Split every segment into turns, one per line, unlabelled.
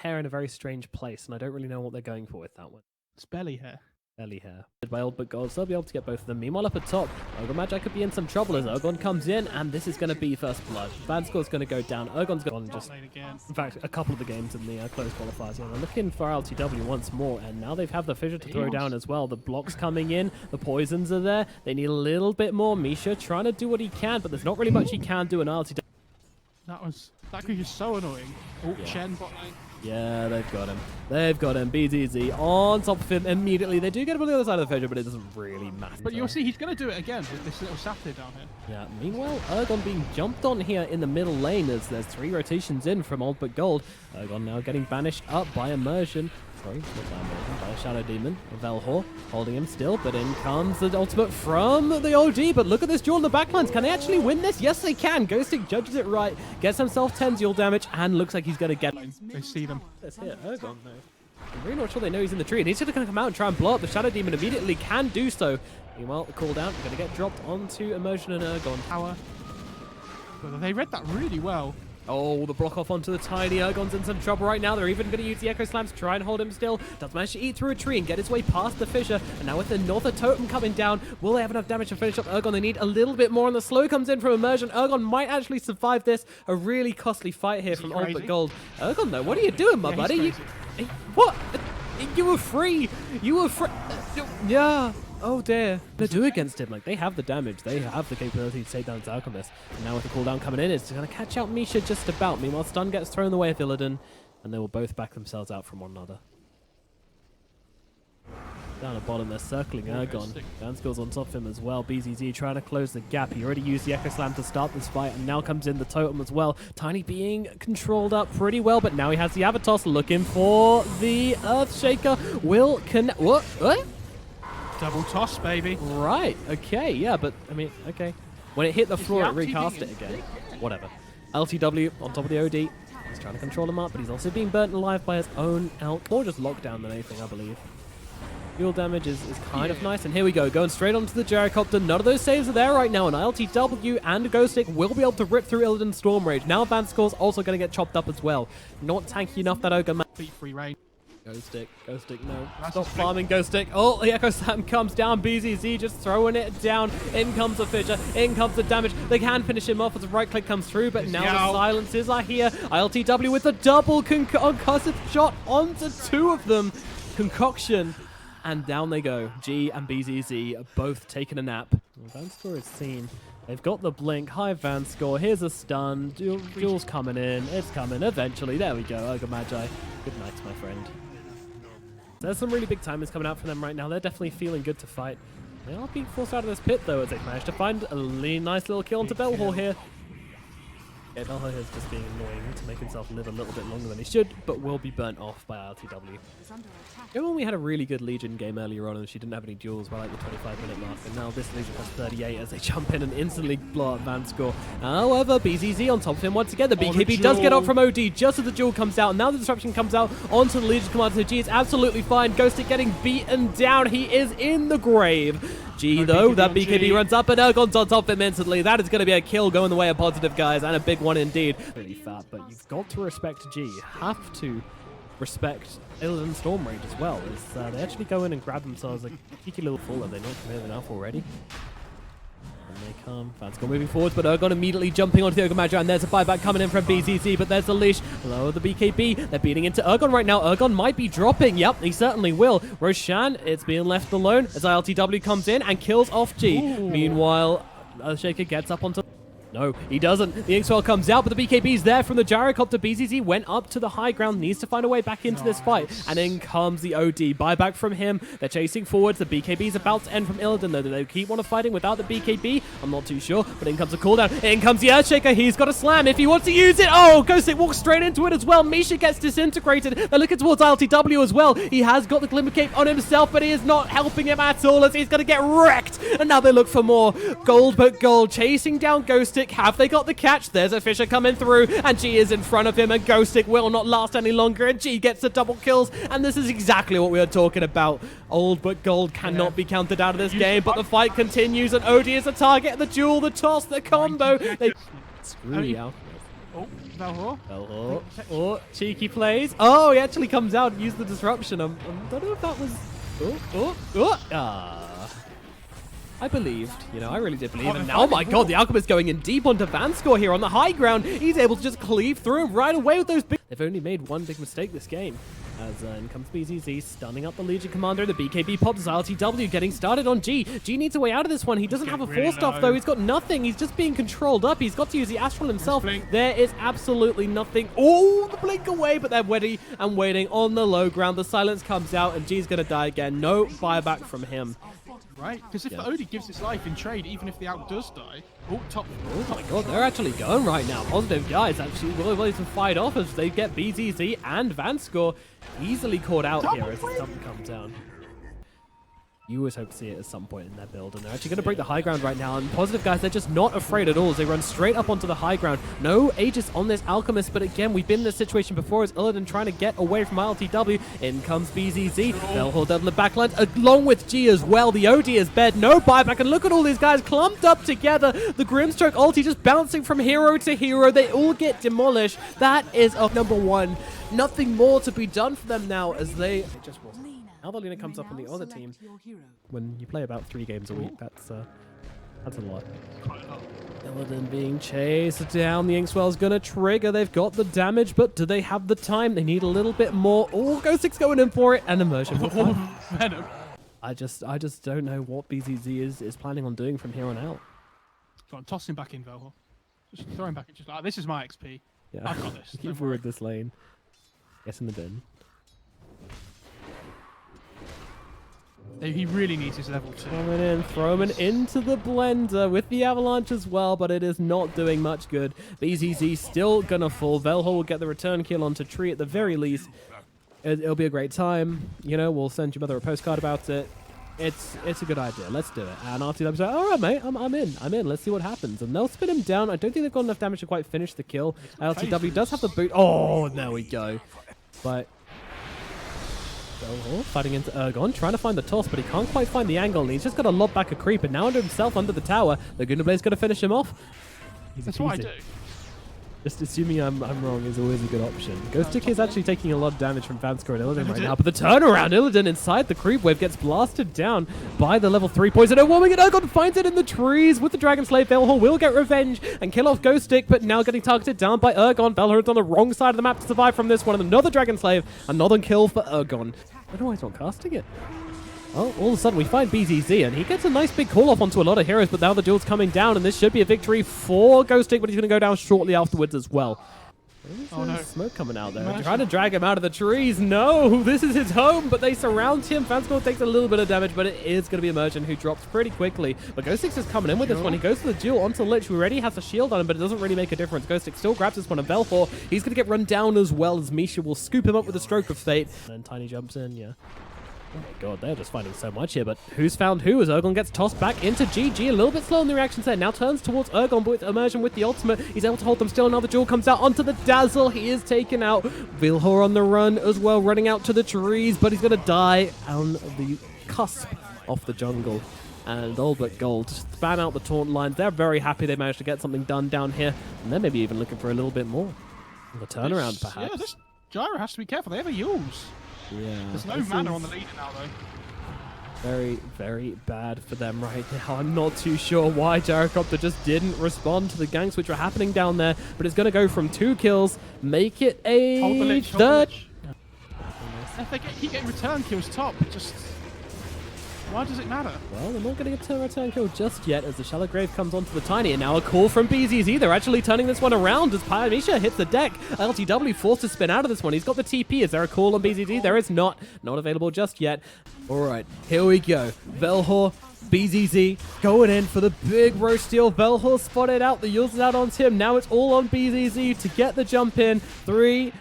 hair in a very strange place, and I don't really know what they're going for with that one.
It's belly hair.
Belly hair. By Old But Gold, so they'll be able to get both of them. Meanwhile, up at top, Ergon Magi could be in some trouble as Ergon comes in, and this is going to be first blood. Vanscore's going to go down. Ergon's gone just, in fact, a couple of the games in the close qualifiers. Yeah, they're looking for LTW once more, and now they've have the fissure to throw down as well. The blocks coming in, the poisons are there. They need a little bit more. Misha trying to do what he can, but there's not really much he can do in LTW.
That could be so annoying. Oh, yeah. Chen bot lane.
Yeah, they've got him. They've got him. BZZ on top of him immediately. They do get him on the other side of the fissure, but it doesn't really matter.
But you'll see he's going to do it again with this little satyr down here.
Yeah, meanwhile, Ergon being jumped on here in the middle lane as there's 3 rotations in from Old But Gold. Ergon now getting banished up by Immersion. Sorry, not by Immersion, by a Shadow Demon. Velhor holding him still, but in comes the ultimate from the OD. But look at this duel in the backlines. Can they actually win this? Yes, they can. Ghostic judges it right, gets himself 10 duel damage, and looks like he's going to get...
They see them.
Let's hit Ergon, though. I'm really not sure they know he's in the tree, and he's just going to come out and try and blow up. The Shadow Demon immediately can do so. Meanwhile, the cooldown is going to get dropped onto Immersion and Ergon.
Power. Well, they read that really well.
Oh, the block off onto the tiny. Ergon's in some trouble right now. They're even going to use the Echo Slams to try and hold him still. Does manage to eat through a tree and get his way past the fissure. And now with another totem coming down, will they have enough damage to finish up Ergon? They need a little bit more, and the slow comes in from Immersion. Ergon might actually survive this. A really costly fight here from Old But Gold. Ergon, though, what are you doing, my buddy? What? You were free. You were free. Yeah. Oh dear. They do against him. Like, they have the damage. They have the capability to take down his Alchemist. And now with the cooldown coming in, it's going to catch out Misha just about. Meanwhile, stun gets thrown the way of Illidan, and they will both back themselves out from one another. Down at bottom, they're circling Ergon. Vanscore's on top of him as well. BZZ trying to close the gap. He already used the Echo Slam to start this fight, and now comes in the totem as well. Tiny being controlled up pretty well, but now he has the Avatos looking for the Earthshaker. What?
Double toss, baby.
Right, okay, yeah, but, I mean, okay. When it hit the floor, it recast it again. Whatever. LTW on top of the OD. He's trying to control him up, but he's also being burnt alive by his own Alch. More just lockdown than anything, I believe. Fuel damage is kind of nice, and here we go, going straight onto the Gyrocopter. None of those saves are there right now, and LTW and Ghostic will be able to rip through Illidan's Storm Rage. Now Vanscore's also going to get chopped up as well. Not tanky enough, that Ogre man.
Free reign.
Ghostic, no. Stop farming, Ghostic. Oh, the Echo Slam comes down. BZZ just throwing it down. In comes the fissure. In comes the damage. They can finish him off as the right click comes through, but now the silences are here. ILTW with a double concussive shot onto 2 of them. Concoction. And down they go. G and BZZ are both taking a nap. Well, Vanscore is seen. They've got the blink. Hi, Vanscore. Here's a stun. Duel's coming in. It's coming eventually. There we go. Ogre Magi. Good night, my friend. There's some really big timers coming out for them right now. They're definitely feeling good to fight. They are being forced out of this pit, though, as they managed to find a really nice little kill onto Velhor here. Yeah, Velhor is just being annoying to make himself live a little bit longer than he should, but will be burnt off by LTW. Remember when we had a really good Legion game earlier on and she didn't have any duels by like the 25-minute mark, and now this Legion has 38 as they jump in and instantly blow up Vanscore. However, BZZ on top of him once again. The BKB does get up from OD just as the duel comes out. Now the disruption comes out onto the Legion commander, so G is absolutely fine. Ghostic getting beaten down. He is in the grave. G, though, that BKB runs up and Ergon's on top of him instantly. That is going to be a kill going the way of positive, guys, and a big one indeed. Really fat, but you've got to respect G. You have to respect Illidan Storm Rage as well, as they actually go in and grab themselves a cheeky little full. Have they not committed enough already? And they come. Vanscore moving forwards, but Ergon immediately jumping onto the Ogre Magi, and there's a buyback coming in from BZZ, but there's the leash. Lower the BKB. They're beating into Ergon right now. Ergon might be dropping. Yep, he certainly will. Roshan, it's being left alone as ILTW comes in and kills off G. Ooh. Meanwhile, Shaker gets up onto... No, he doesn't. The Inkswell comes out, but the BKB's there from the Gyrocopter. BZZ went up to the high ground, needs to find a way back into this fight. And in comes the OD. Buyback from him. They're chasing forwards. The BKB's about to end from Illidan, though. Do they keep on fighting without the BKB? I'm not too sure, but in comes the cooldown. In comes the Earthshaker. He's got a slam if he wants to use it. Oh, Ghostic walks straight into it as well. Misha gets disintegrated. They're looking towards ILTW as well. He has got the Glimmer Cape on himself, but he is not helping him at all as he's going to get wrecked. And now they look for more. Gold but gold. Chasing down Ghostic. Have they got the catch? There's a fissure coming through, and G is in front of him, and Ghostic will not last any longer, and G gets the double kills, and this is exactly what we were talking about. Old but gold cannot be counted out of this game, but the fight continues, and OD is the target, the duel, the toss, the combo. They screw the Alchemist.
Oh, Valhor.
Valhor. Oh, cheeky plays. Oh, he actually comes out and uses the disruption. I don't know if that was... I believed, I really did believe. And now, oh my god, the Alchemist going in deep onto Vanscore here on the high ground. He's able to just cleave through him right away with those big... They've only made one big mistake this game. As in comes BZZ, stunning up the Legion Commander. The BKB pops LTW getting started on G. G needs a way out of this one. He doesn't have a force stuff though. He's got nothing. He's just being controlled up. He's got to use the Astral himself. There is absolutely nothing. Oh, the blink away, but they're ready and waiting on the low ground. The silence comes out and G's going to die again. No buyback from him.
Right, because if Odie gives his life in trade, even if the Alp does die, top.
Oh my god, they're actually going right now. Positive guys actually willing to fight off as they get BZZ and Vanscore easily caught out here as the something comes down. You always hope to see it at some point in their build, and they're actually going to break the high ground right now. And Positive guys, they're just not afraid at all as they run straight up onto the high ground. No Aegis on this Alchemist, but again, we've been in this situation before as Illidan trying to get away from LTW. In comes BZZ. They'll hold down the backline along with G as well. The OD is bed, no buyback, and look at all these guys clumped up together. The Grimstroke ulti just bouncing from hero to hero. They all get demolished. That is number one. Nothing more to be done for them now as they just wasn't. Now the Lina comes up on the other team. When you play about 3 games a week, that's a lot. Illidan being chased down. The Inkswell's gonna trigger. They've got the damage, but do they have the time? They need a little bit more. Oh, Ghostix going in for it, and Immersion.
Venom.
I just don't know what BZZ is planning on doing from here on out.
Go on, toss him back in, Velhor. Just throw him back in. Just like, this is my XP.
Yeah,
I've got this.
Keep forward this lane. Get in the bin.
He really needs his level 2.
Coming in, throwing into the blender with the avalanche as well, but it is not doing much good. BZZ still gonna fall. Velhor will get the return kill onto Tree at the very least. It'll be a great time. We'll send your mother a postcard about it. It's a good idea. Let's do it. And RTW's like, all right, mate, I'm in. Let's see what happens. And they'll spin him down. I don't think they've got enough damage to quite finish the kill. LTW does have the boot. Oh, there we go. But Velhor fighting into Ergon, trying to find the toss, but he can't quite find the angle, and he's just got to lob back a creep, and now under himself under the tower, the Gunderblade's going to finish him off.
That's what I do.
Just assuming I'm wrong is always a good option. Ghostic is actually taking a lot of damage from Vanscore and Illidan right now, but the turnaround, Illidan inside the creep wave gets blasted down by the level 3 poison. Overwhelming it, Ergon finds it in the trees with the Dragon Slave. Velhor will get revenge and kill off Ghostic, but now getting targeted down by Ergon. Velhor is on the wrong side of the map to survive from this one, and another Dragon Slave, another kill for Ergon. I don't know why he's not casting it. Oh, all of a sudden we find BZZ, and he gets a nice big call-off onto a lot of heroes, but now the duel's coming down, and this should be a victory for Ghostic, but he's going to go down shortly afterwards as well.
Oh no.
Smoke coming out there. Trying to drag him out of the trees. No, this is his home, but they surround him. Vanscore takes a little bit of damage, but it is going to be Immersion who drops pretty quickly. But Ghostix is coming in with this one. He goes to the duel onto Lich, who already has a shield on him, but it doesn't really make a difference. Ghostix still grabs this one, and Velhor, he's going to get run down as well as Misha will scoop him up with a stroke of fate. And Tiny jumps in, yeah. Oh my god, they're just finding so much here, but who's found who as Ergon gets tossed back into GG. A little bit slow in the reaction set. Now turns towards Ergon, but with Immersion with the ultimate, he's able to hold them still. Another duel comes out onto the Dazzle. He is taken out. Velhor on the run as well, running out to the trees, but he's going to die on the cusp of the jungle. And all but Gold just span out the taunt lines. They're very happy they managed to get something done down here, and they're maybe even looking for a little bit more. The turnaround, perhaps.
Yeah, this Gyro has to be careful. They have a use.
Yeah.
There's no mana on the leader now, though.
Very, very bad for them right now. I'm not too sure why Gyrocopter just didn't respond to the ganks which were happening down there, but it's going to go from 2 kills, make it a third.
If they keep getting return kills top, it just... Why does it matter?
Well, they're not getting a return kill just yet as the Shallow Grave comes onto the Tiny, and now a call from BZZ. They're actually turning this one around as Pyamisha hits the deck. LTW forced to spin out of this one. He's got the TP. Is there a call on BZZ? There is not. Not available just yet. All right, here we go. Velhor, BZZ going in for the big roast steal. Velhor spotted out. The Yules is out onto him. Now it's all on BZZ to get the jump in. 3,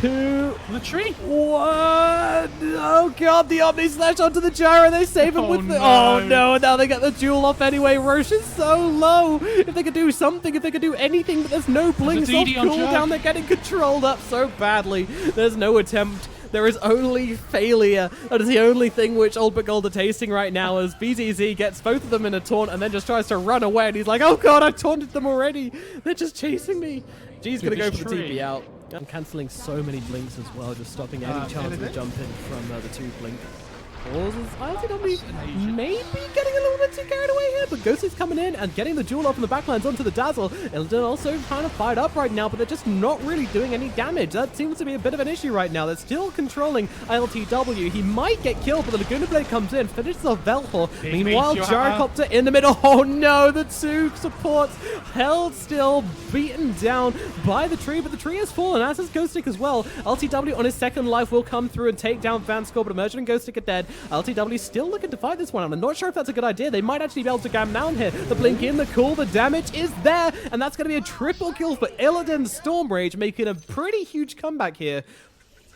2,
the tree.
1. Oh god, the Omni slash onto the Gyro. They save him with the...
No.
Oh no, now they get the duel off anyway. Roche is so low. If they could do something, if they could do anything, but there's no blinks off cooldown. They're getting controlled up so badly. There's no attempt. There is only failure. That is the only thing which Old But Gold are tasting right now as BZZ gets both of them in a taunt and then just tries to run away. And he's like, oh god, I taunted them already. They're just chasing me. G's going to go for the TP out. I'm cancelling so many blinks as well, just stopping any chance of a jump in from the 2 blink. I think I'll be maybe getting a little bit too carried away here, but Ghost's coming in and getting the duel off in the backlines onto the Dazzle. Illidan also kind of fired up right now, but they're just not really doing any damage. That seems to be a bit of an issue right now. They're still controlling ILTW. He might get killed, but the Laguna Blade comes in, finishes off Velhor. Meanwhile, Gyrocopter in the middle. Oh no, the 2 supports held still, beaten down by the tree, but the tree has fallen, as has Ghostic as well. LTW on his second life will come through and take down Vanscore, but Emergent and Ghostic are dead. LTW still looking to fight this one out. I'm not sure if that's a good idea. They might actually be able to gam down here. The blink in, the cool, the damage is there, and that's going to be a triple kill for Illidan. Storm Rage making a pretty huge comeback here.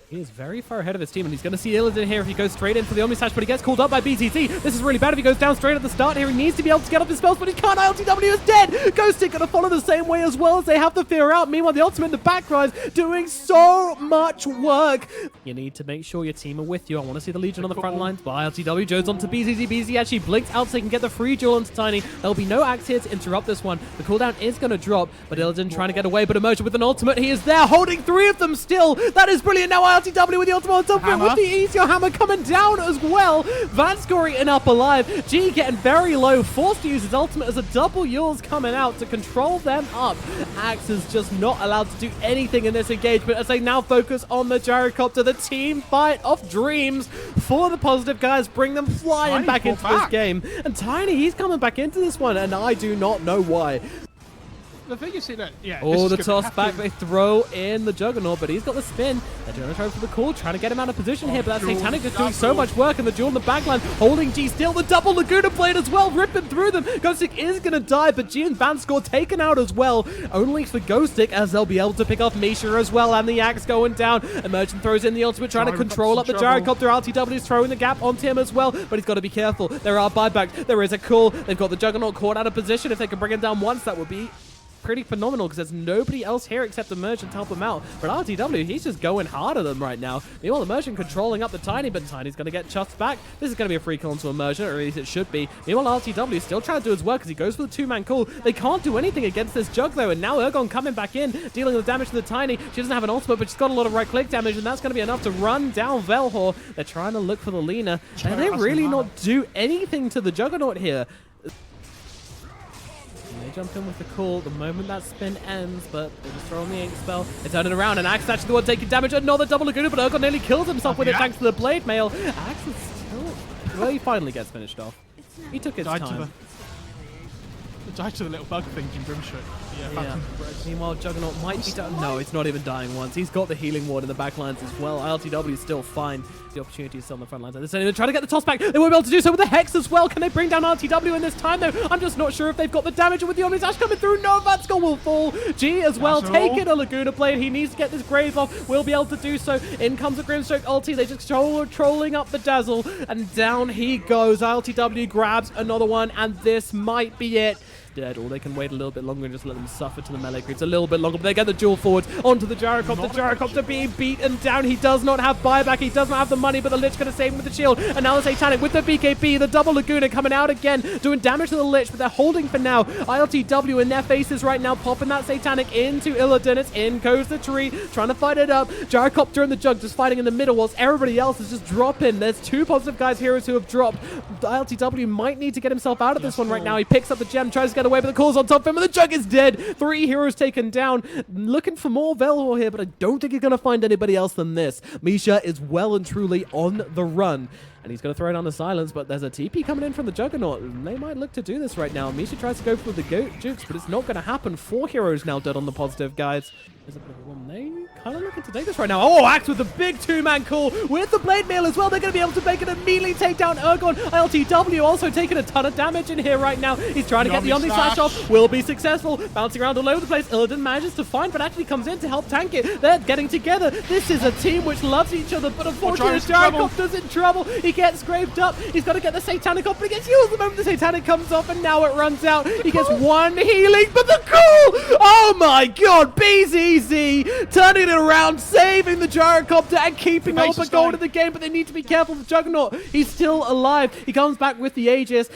He is very far ahead of his team, and he's going to see Illidan here if he goes straight in for the Omni Slash, but he gets called up by BTC. This is really bad if he goes down straight at the start here. He needs to be able to get up his spells, but he can't. ILTW is dead. Ghostic going to follow the same way as well, as they have the fear out. Meanwhile, the ultimate in the background doing so much work. You need to make sure your team are with you. I want to see the Legion on the front lines, but ILTW goes onto BZZ. BZZ actually blinks out so they can get the free duel onto Tiny. There'll be no axe here to interrupt this one. The cooldown is going to drop, but Illidan trying to get away, but Emergent with an ultimate. He is there, holding 3 of them still. That is brilliant. Now ILTW with the ultimate on top of it, with the Easier Hammer coming down as well. Vanscore eaten up alive. G getting very low, forced to use his ultimate as a double Yules coming out to control them up. Axe is just not allowed to do anything in this engagement as they now focus on the Gyrocopter. The team fight of dreams for the positive guys, bring them flying back into this game. And Tiny, he's coming back into this one, and I do not know why.
The thing you see that,
the toss back, they throw in the Juggernaut, but he's got the spin. They're doing a try for the call, trying to get him out of position here, but that Satanic just doing so much work, and the duel in the backline, holding G still, the double Laguna Blade as well, ripping through them. Ghostic is going to die, but G and Vanscore taken out as well, only for Ghostic, as they'll be able to pick off Misha as well, and the axe going down. Emergent throws in the ultimate, trying to control up the Gyrocopter. LTW is throwing the gap onto him as well, but he's got to be careful. There are buybacks, there is a call. They've got the Juggernaut caught out of position. If they can bring him down once, that would be pretty phenomenal, because there's nobody else here except Emergent to help him out. But RTW, he's just going hard at them right now. Meanwhile, Emergent controlling up the Tiny, but Tiny's going to get chuffed back. This is going to be a free kill onto Emergent, or at least it should be. Meanwhile, RTW still trying to do his work as he goes for the 2-man call. They can't do anything against this Jug, though, and now Ergon coming back in, dealing the damage to the Tiny. She doesn't have an ultimate, but she's got a lot of right-click damage, and that's going to be enough to run down Velhor. They're trying to look for the Lina, and they really not do anything to the Juggernaut here. They jump in with the call the moment that spin ends, but they just throw on the ink spell. They turn it around, and Axe actually the one taking damage. Another double Laguna, but Ergon nearly kills himself with it thanks to the blade mail. Axe is still... Well, he finally gets finished off. He took his time.
Died to the little bug thing in Grimshoot. Yeah.
Meanwhile, Juggernaut might be down. No, it's not even dying once. He's got the healing ward in the backlines as well. ILTW is still fine. The opportunity is still on the front lines. They're trying to get the toss back. They won't be able to do so with the Hex as well. Can they bring down RTW in this time, though? I'm just not sure if they've got the damage. And with the Omni Slash coming through, no, Vanscore will fall. G as well, taking a Laguna Blade. He needs to get this Graves off. Will be able to do so. In comes the Grimstroke ulti. They just trolling up the Dazzle, and down he goes. ILTW grabs another one, and this might be it. Dead, or they can wait a little bit longer and just let them suffer to the melee creeps a little bit longer, but they get the duel forwards onto the Gyrocopter. Gyrocopter being beaten down. He does not have buyback. He does not have the money, but the Lich going to save him with the shield. And now the Satanic with the BKB, the double Laguna coming out again, doing damage to the Lich, but they're holding for now. ILTW in their faces right now, popping that Satanic into Illidan. It's in goes the tree, trying to fight it up. Gyrocopter and the Jug just fighting in the middle, whilst everybody else is just dropping. There's 2 positive guys heroes who have dropped. ILTW might need to get himself out of this one right now. He picks up the gem, tries to get away, but the call's on top of him, and the Jug is dead. 3 heroes taken down. Looking for more Velhor here, but I don't think he's going to find anybody else than this. Misha is well and truly on the run. And he's going to throw down the silence, but there's a TP coming in from the Juggernaut. They might look to do this right now. Misha tries to go for the Jukes, but it's not going to happen. 4 heroes now dead on the positive, guys. There's a bit of a one. They kind of looking to take this right now. Oh, Axe with the big 2-man call with the blade mail as well. They're going to be able to make it immediately take down Ergon. ILTW also taking a ton of damage in here right now. He's trying to get the Omni Slash off. Will be successful. Bouncing around all over the place. Illidan manages to find, but actually comes in to help tank it. They're getting together. This is a team which loves each other, but unfortunately, Gyrocopter's in trouble. He gets scraped up. He's got to get the Satanic off, but he gets healed the moment the Satanic comes off, and now it runs out. He gets 1 healing, but the call! Oh my god, BZZ turning it around, saving the Gyrocopter and keeping up a gold in the game, but they need to be careful. The Juggernaut, he's still alive. He comes back with the Aegis.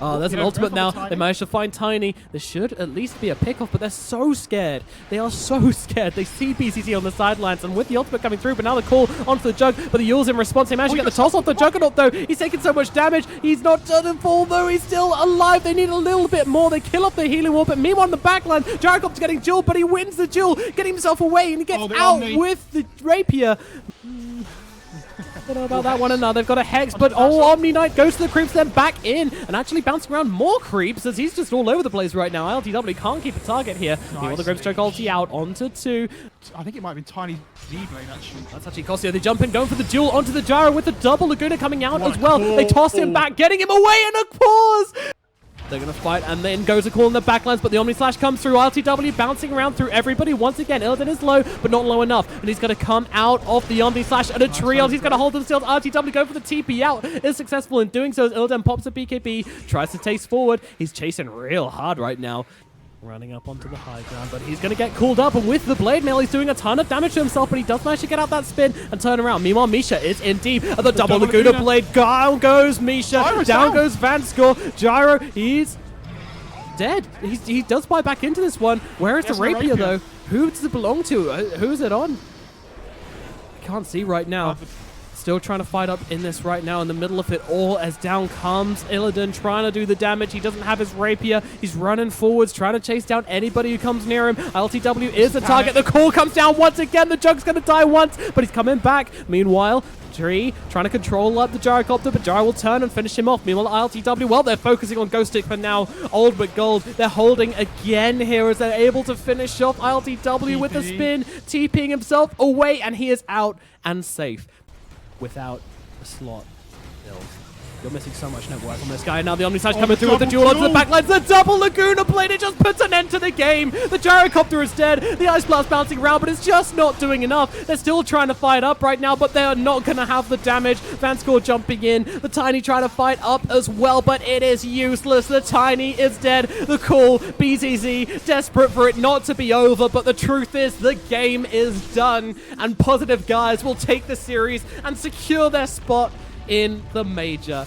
Oh, there's an
Yeah,
ultimate
go
now.
for the
They
Tiny.
managed to find Tiny. There should at least be a pickoff, but they're so scared. They are so scared. They see BCC on the sidelines, and with the ultimate coming through, but now the call onto the Jug, but the Yule's in response. They managed to get the toss off the Juggernaut, though. He's taking so much damage. He's not done in full, though. He's still alive. They need a little bit more. They kill off the healing wall, but meanwhile on the backline, Gyrocopter's getting dueled, but he wins the duel, getting himself away, and he gets
the
out
Omni.
with the Rapier. I don't know about that one and now. They've got a Hex, but Omni Knight goes to the creeps, then back in, and actually bouncing around more creeps as he's just all over the place right now. LTW can't keep a target here. Meanwhile, the Grapes choke ulti out onto 2.
I think it might have been Tiny Z-Blade, actually.
That's actually Costio. They jump in, going for the duel onto the Gyro with the double Laguna coming out
What
as
a
well.
call.
They toss him back, getting him away, and a pause! They're going to fight, and then goes a call in the backlines, but the Omni Slash comes through. LTW bouncing around through everybody once again. Illidan is low, but not low enough, and he's going to come out of the Omni Slash at a trios. He's going to hold them still. RTW go for the TP out. Is successful in doing so as Illidan pops a BKB, tries to taste forward. He's chasing real hard right now. Running up onto the high ground, but he's going to get called up, and with the blade mail, he's doing a ton of damage to himself, but he does manage to get out that spin and turn around. Meanwhile, Misha is in deep at the double Laguna blade. Down goes Misha,
Gyro's
down
down.
goes Vanscore. Gyro, he's dead. He does buy back into this one. Where is the
Yes, the
rapier,
rapier.
though? Who does it belong to? Who's it on? I can't see right now. Still trying to fight up in this right now in the middle of it all as down comes Illidan trying to do the damage. He doesn't have his rapier. He's running forwards, trying to chase down anybody who comes near him. LTW is the target. The call comes down once again. The Jug's going to die once, but he's coming back. Meanwhile, Tree trying to control up the Gyrocopter, but Gyro will turn and finish him off. Meanwhile, LTW, well, they're focusing on Ghost Stick for now. Old but gold. They're holding again here as they're able to finish off LTW with the spin, TPing himself away, and he is out and safe without a slot. You're missing so much network on this guy. Now the Omni Slash coming through with the duel onto the backlines. The double Laguna blade, it just puts an end to the game. The Gyrocopter is dead. The Ice Blast bouncing around, but it's just not doing enough. They're still trying to fight up right now, but they are not going to have the damage. Vanscore jumping in. The Tiny trying to fight up as well, but it is useless. The Tiny is dead. The call, BZZ, desperate for it not to be over, but the truth is the game is done, and Positive Guys will take the series and secure their spot in the major.